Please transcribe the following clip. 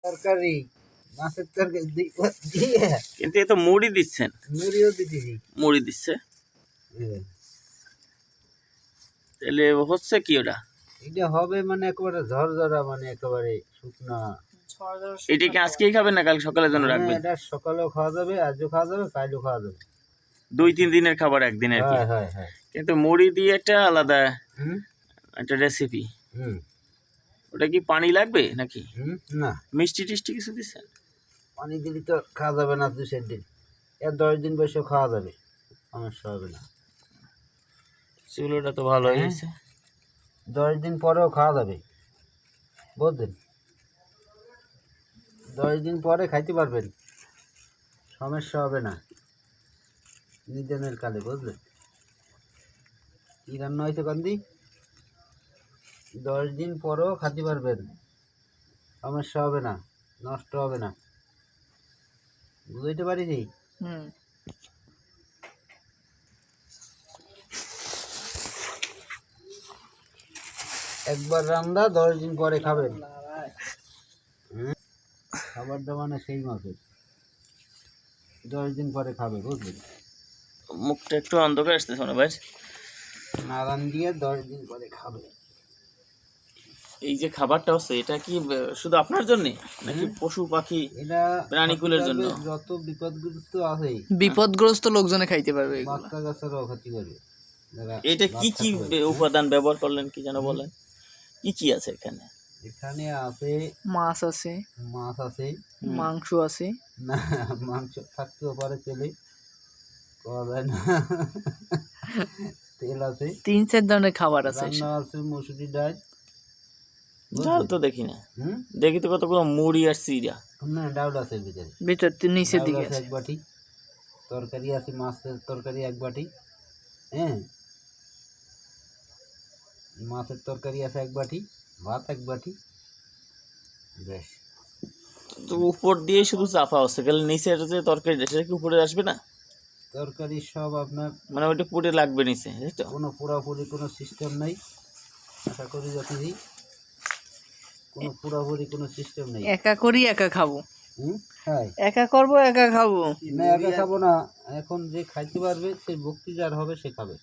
তরকারি মাছের তরকারি দিয়ে কিন্তু এ তো মুড়ি দিচ্ছেন। মুড়িও দিতেছি। মুড়ি দিচ্ছে তাহলে হচ্ছে কি ওটা? এটা হবে মানে একেবারে ঝরঝরা, মানে একেবারে শুকনা। এটা কি আজকেই খাবেন না কাল সকালের জন্য রাখবেন? এটা সকালেও খাওয়া যাবে, আজও খাওয়া যাবে, কালও খাওয়া যাবে। 2-3 দিনের খাবার একদিন আর কি। হ্যাঁ হ্যাঁ। কিন্তু মুড়ি দিয়ে একটা আলাদা হুম একটা রেসিপি। হুম ওটা কি পানি লাগবে নাকি হুম না, মিষ্টি টিষ্টি কিছু দিচ্ছেন? পানি দিলে তো খাওয়া যাবে না 2-4 দিন। 10 দিন বসেও খাওয়া যাবে, সমস্যা হবে না। চুলোটা তো ভালো হয়েছে। 10 দিন পরেও খাওয়া যাবে, বুঝলেন? 10 দিন পরে খাইতে পারবেন, সমস্যা হবে না নিদানের কালে, বুঝলেন? কি রান্না হয়েছে কান্দি? 10 দিন পরেও খাইতে পারবেন, সমস্যা হবে না, নষ্ট হবে না, বুঝতে পারিনি? একবার রান্না 10 দিন পরে খাবেন। খাবারটা মানে সেই মাপের, 10 দিন পরে খাবে, বুঝলেন? মুখটা একটু অন্ধকার আসতেছে মনে ভাই। নারান দিয়ে 10 দিন পরে খাবে। এই যে খাবারটা হচ্ছে এটা কি শুধু আপনার জন্য নাকি পশু পাখি এটা প্রাণীকুলের জন্য? যত বিপদগ্রস্ত আছে বিপদগ্রস্ত লোকজনে খাইতে পারবে এগুলো। বাচ্চা কাচ্চারাও খেতে পারবে। এটা কি কি উপাদান ব্যবহার করলেন কি যেন বলেন? কি কি আছে এখানে? এখানে আছে মাছ আছে, মাছ আছে, মাংস আছে। না মাংস থাকতেও পারে, তেলে করা যায় না। তেল আছে, 3-4 ধরনের খাবার আছে। রান্না আছে মসুরি ডাল। ডাল তো দেখি না। দেখি তো কতগুলো মুড়ি আর চিড়া। না, ডাউল আছে ভিতরে, ভিতর নিচের ডাউল দিকে আছে আছে। 1 বাটি, তরকারি আছে মাছের তরকারি 1 বাটি, হ্যাঁ মাছের তরকারি আছে 1 বাটি, ভাত 1 বাটি, বেশ। তো উপর দিয়ে শুধু চাপা হচ্ছে, গেলে নিচের যে তরকারি সেটা কি উপরে আসবে না? তরকারি সব আপনার মানে ওইটা পুড়ে লাগবে নিচে, তাই তো? কোনো পুরাপুরি কোনো সিস্টেম নেই, আশা করি যতদিন কোনো পুরাপুরি কোনো সিস্টেম নেই। একা করি একা খাবো। হ্যাঁ, একা করবো একা খাবো। না একা খাবো না, এখন যে খাইতে পারবে সেই ভক্তি যার হবে সে খাবে।